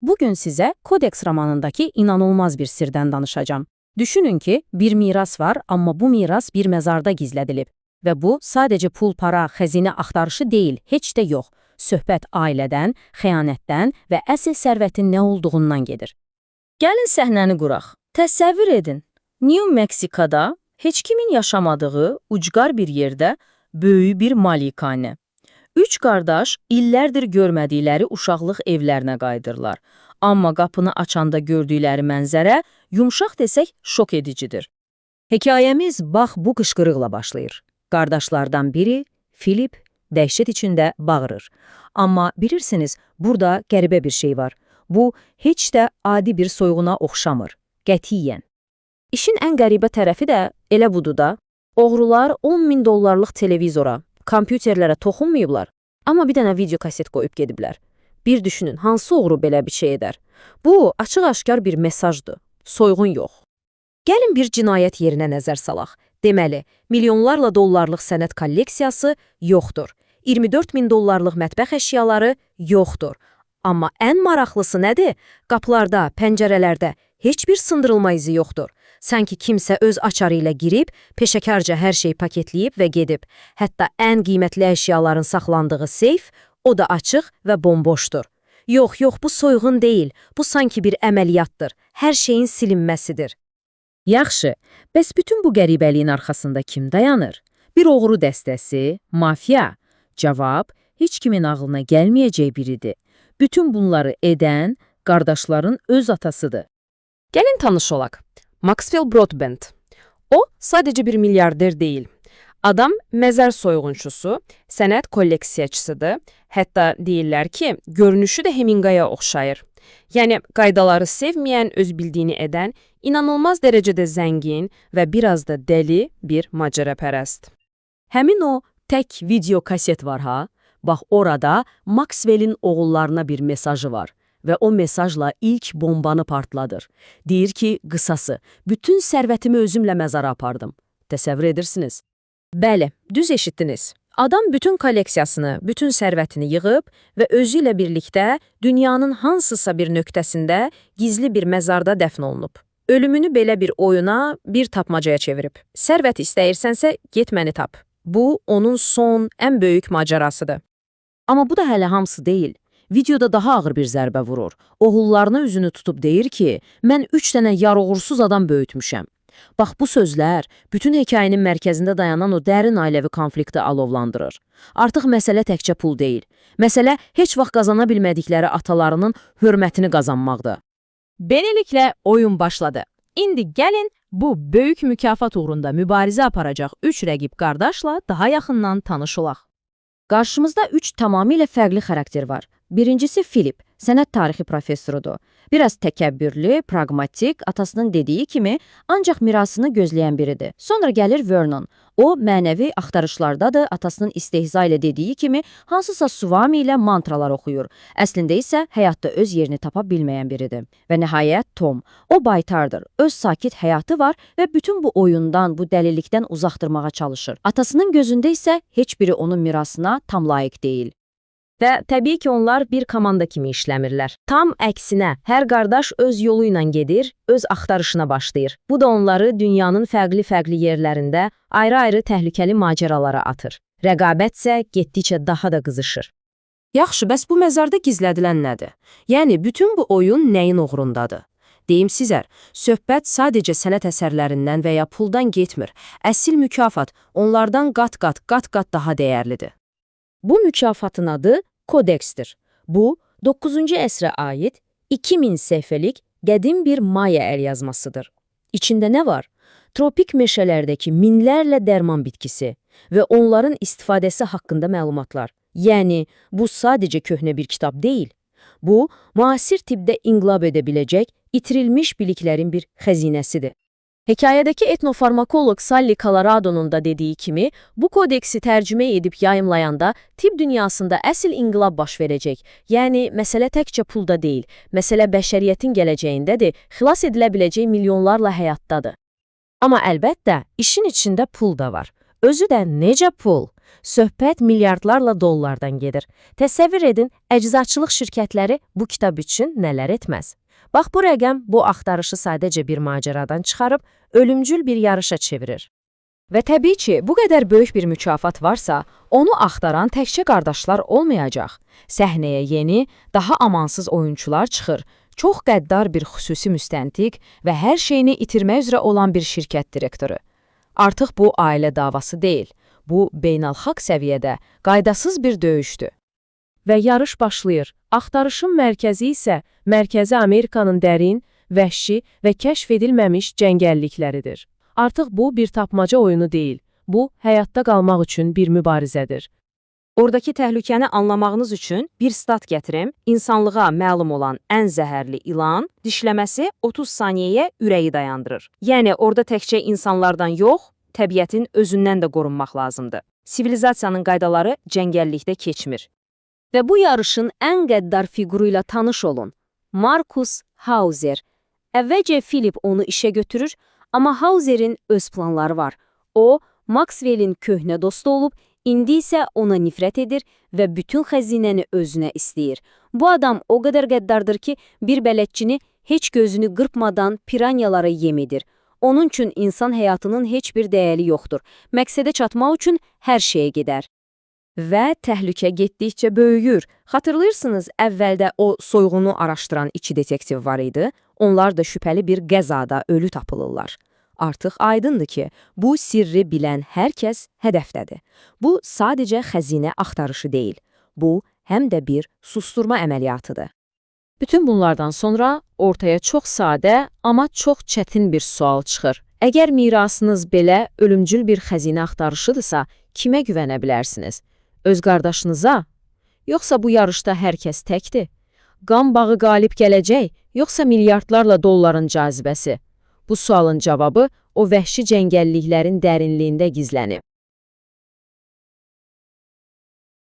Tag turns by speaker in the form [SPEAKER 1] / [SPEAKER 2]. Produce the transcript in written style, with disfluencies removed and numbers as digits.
[SPEAKER 1] Bugün size Kodeks romanındaki inanılmaz bir sirden danışacağım. Düşünün ki bir miras var ama bu miras bir mezarda gizledilib. Ve bu sadece pul, para, xəzinə axtarışı değil, heç de yox. Söhbət ailədən, xəyanətdən və əsl sərvətin nə olduğundan gedir.
[SPEAKER 2] Gəlin səhnəni quraq. Təsəvvür edin. New Mexico'da heç kimin yaşamadığı ucqar bir yerdə böyük bir malikanə. Üç qardaş illərdir görmədikləri uşaqlıq evlərinə qayıdırlar. Amma qapını açanda gördükləri mənzərə, yumşaq desək, şok edicidir.
[SPEAKER 3] Hekayemiz bax bu qışqırıqla başlayır. Qardaşlardan biri, Philip, dəhşət içində bağırır. Amma bilirsiniz, burada qəribə bir şey var. Bu, heç də adi bir soyğuna oxşamır. Qətiyyən.
[SPEAKER 1] İşin ən qəribə tərəfi də elə budur da. Oğrular $10.000 televizora, kompüterlərə toxunmayıblar, amma bir dənə video kaset qoyub gediblər. Bir düşünün, hansı oğru belə bir şey edər? Bu, açıq-aşkar bir mesajdır, soyğun yox. Gəlin bir cinayət yerinə nəzər salaq. Deməli, milyonlarla dollarlıq sənət kolleksiyası yoxdur. $24.000 mətbəx əşyaları yoxdur. Amma ən maraqlısı nədir? Qapılarda, pəncərələrdə heç bir sındırılma izi yoxdur. Sanki kimsə öz açarı ilə girib, peşəkarca hər şeyi paketləyib və gedib. Hətta ən qiymətli əşyaların saxlandığı seyf, o da açıq və bomboşdur. Yox, bu soyğun deyil, bu sanki bir əməliyyatdır, hər şeyin silinməsidir.
[SPEAKER 3] Yaxşı, bəs bütün bu qəribəliyin arxasında kim dayanır? Bir oğru dəstəsi, mafya? Cavab, heç kimin ağlına gəlməyəcək biridir. Bütün bunları edən qardaşların öz atasıdır.
[SPEAKER 1] Gəlin tanış olaq. Maxwell Broadbent. O, sadece bir milyarder değil. Adam məzar soyğunçusu, sənət kolleksiyacısıdır. Hətta deyirlər ki, görünüşü də Hemingwaya oxşayır. Yəni, qaydaları sevməyən, öz bildiyini edən, inanılmaz dərəcədə zəngin və biraz da dəli bir macərapərəst.
[SPEAKER 3] Həmin o tək video kaset var ha? Bax orada Maxwell'in oğullarına bir mesajı var. Və o mesajla ilk bombanı partladır. Deyir ki, qısası, bütün sərvətimi özümlə məzara apardım. Təsəvvür edirsiniz?
[SPEAKER 1] Bəli, düz eşitdiniz. Adam bütün kolleksiyasını, bütün sərvətini yığıb və özü ilə birlikdə dünyanın hansısa bir nöqtəsində gizli bir məzarda dəfn olunub. Ölümünü belə bir oyuna, bir tapmacaya çevirib. Sərvət istəyirsənsə, get məni tap. Bu, onun son, ən böyük macerasıdır.
[SPEAKER 3] Amma bu da hələ hamısı deyil. Videoda daha ağır bir zərbə vurur. Oğullarına üzünü tutub deyir ki, mən 3 dənə yaruğursuz adam böyütmüşəm. Bax, bu sözlər bütün hekayənin mərkəzində dayanan o dərin ailəvi konflikti alovlandırır. Artıq məsələ təkcə pul deyil. Məsələ heç vaxt qazana bilmədikləri atalarının hörmətini qazanmaqdır.
[SPEAKER 2] Beləliklə oyun başladı. İndi gəlin bu böyük mükafat uğrunda mübarizə aparacaq 3 rəqib qardaşla daha yaxından tanış olaq.
[SPEAKER 3] Qarşımızda 3 tamamilə fərqli xarakter var. Birincisi Philip, sənət tarixi professorudur. Biraz təkəbbürlü, pragmatik, atasının dediyi kimi ancaq mirasını gözləyən biridir. Sonra gəlir Vernon. O, mənəvi axtarışlardadır, atasının istehza ilə dediyi kimi hansısa suvami ilə mantralar oxuyur. Əslində isə həyatda öz yerini tapa bilməyən biridir. Və nəhayət Tom. O baytardır, öz sakit həyatı var və bütün bu oyundan, bu dəlilikdən uzaqdırmağa çalışır. Atasının gözündə isə heç biri onun mirasına tam layiq deyil.
[SPEAKER 2] Və təbii ki, onlar bir komanda kimi işləmirlər. Tam əksinə, hər qardaş öz yolu ilə gedir, öz axtarışına başlayır. Bu da onları dünyanın fərqli yerlərində ayrı-ayrı təhlükəli macəralara atır. Rəqabət isə getdikcə daha da qızışır.
[SPEAKER 1] Yaxşı, bəs bu məzarda gizlədilən nədir? Yəni, bütün bu oyun nəyin uğrundadır? Deyim sizə, söhbət sadəcə sənət əsərlərindən və ya puldan getmir. Əsil mükafat onlardan qat-qat daha dəyərlidir.
[SPEAKER 2] Bu mükafatın adı Kodeksdir. Bu, 9-cu əsrə aid 2000 səhifəlik qədim bir Maya əlyazmasıdır. İçində nə var? Tropik meşələrdəki minlərlə dərman bitkisi və onların istifadəsi haqqında məlumatlar. Yəni, bu sadəcə köhnə bir kitab deyil. Bu, müasir tibbdə inqilab edə biləcək, itirilmiş biliklərin bir xəzinəsidir. Hekayədəki etnofarmakoloq Sally Colorado'nun da dediyi kimi, bu kodeksi tərcümə edib yayımlayanda tibb dünyasında əsl inqilab baş verəcək. Yəni, məsələ təkcə pulda deyil, məsələ bəşəriyyətin gələcəyindədir, xilas edilə biləcək milyonlarla həyatdadır. Amma əlbəttə, işin içində pul da var. Özü də necə pul?
[SPEAKER 4] Söhbət milyardlarla dollardan gedir. Təsəvvür edin, əczaçılıq şirkətləri bu kitab üçün nələr etməz. Bax, bu rəqəm bu axtarışı sadəcə bir macəradan çıxarıb, ölümcül bir yarışa çevirir.
[SPEAKER 2] Və təbii ki, bu qədər böyük bir mükafat varsa, onu axtaran təkcə qardaşlar olmayacaq. Səhnəyə yeni, daha amansız oyunçular çıxır. Çox qəddar bir xüsusi müstəntiq və hər şeyini itirmək üzrə olan bir şirkət direktoru. Artıq bu ailə davası deyil. Bu, beynəlxalq səviyyədə qaydasız bir döyüşdür.
[SPEAKER 4] Və yarış başlayır. Axtarışın mərkəzi isə Mərkəzi Amerikanın dərin, vəhşi və kəşf edilməmiş cəngəllikləridir. Artıq bu bir tapmaca oyunu deyil. Bu, həyatda qalmaq üçün bir mübarizədir.
[SPEAKER 2] Oradakı təhlükəni anlamağınız üçün bir stat gətirim. İnsanlığa məlum olan ən zəhərli ilan dişləməsi 30 saniyəyə ürəyi dayandırır. Yəni, orada təkcə insanlardan yox, təbiətin özündən də qorunmaq lazımdır. Sivilizasiyanın qaydaları cəngəllikdə keçmir.
[SPEAKER 1] Və bu yarışın ən qəddar fiquru ilə tanış olun. Markus Hauser. Əvvəlcə Philip onu işə götürür, amma Hauser'in öz planları var. O, Maxwell'in köhnə dostu olub, indi isə ona nifrət edir və bütün xəzinəni özünə istəyir. Bu adam o qədər qəddardır ki, bir bələdçini heç gözünü qırpmadan piranyalara yem edir. Onun üçün insan həyatının heç bir dəyəri yoxdur. Məqsədə çatmaq üçün hər şeyə gedər.
[SPEAKER 2] Və təhlükə getdikcə böyüyür. Xatırlayırsınız, əvvəldə o soyğunu araşdıran 2 detektiv var idi. Onlar da şübhəli bir qəzada ölü tapılırlar. Artıq aydındır ki, bu sirri bilən hər kəs hədəfdədir. Bu, sadəcə xəzinə axtarışı deyil. Bu, həm də bir susturma əməliyyatıdır.
[SPEAKER 1] Bütün bunlardan sonra ortaya çox sadə, amma çox çətin bir sual çıxır. Əgər mirasınız belə ölümcül bir xəzinə axtarışıdırsa, kimə güvənə bilərsiniz? Öz qardaşınıza? Yoxsa bu yarışda hər kəs təkdir? Qan bağı qalib gələcək, yoxsa milyardlarla dolların cazibəsi? Bu sualın cavabı o vəhşi cəngəlliklərin dərinliyində gizlənib.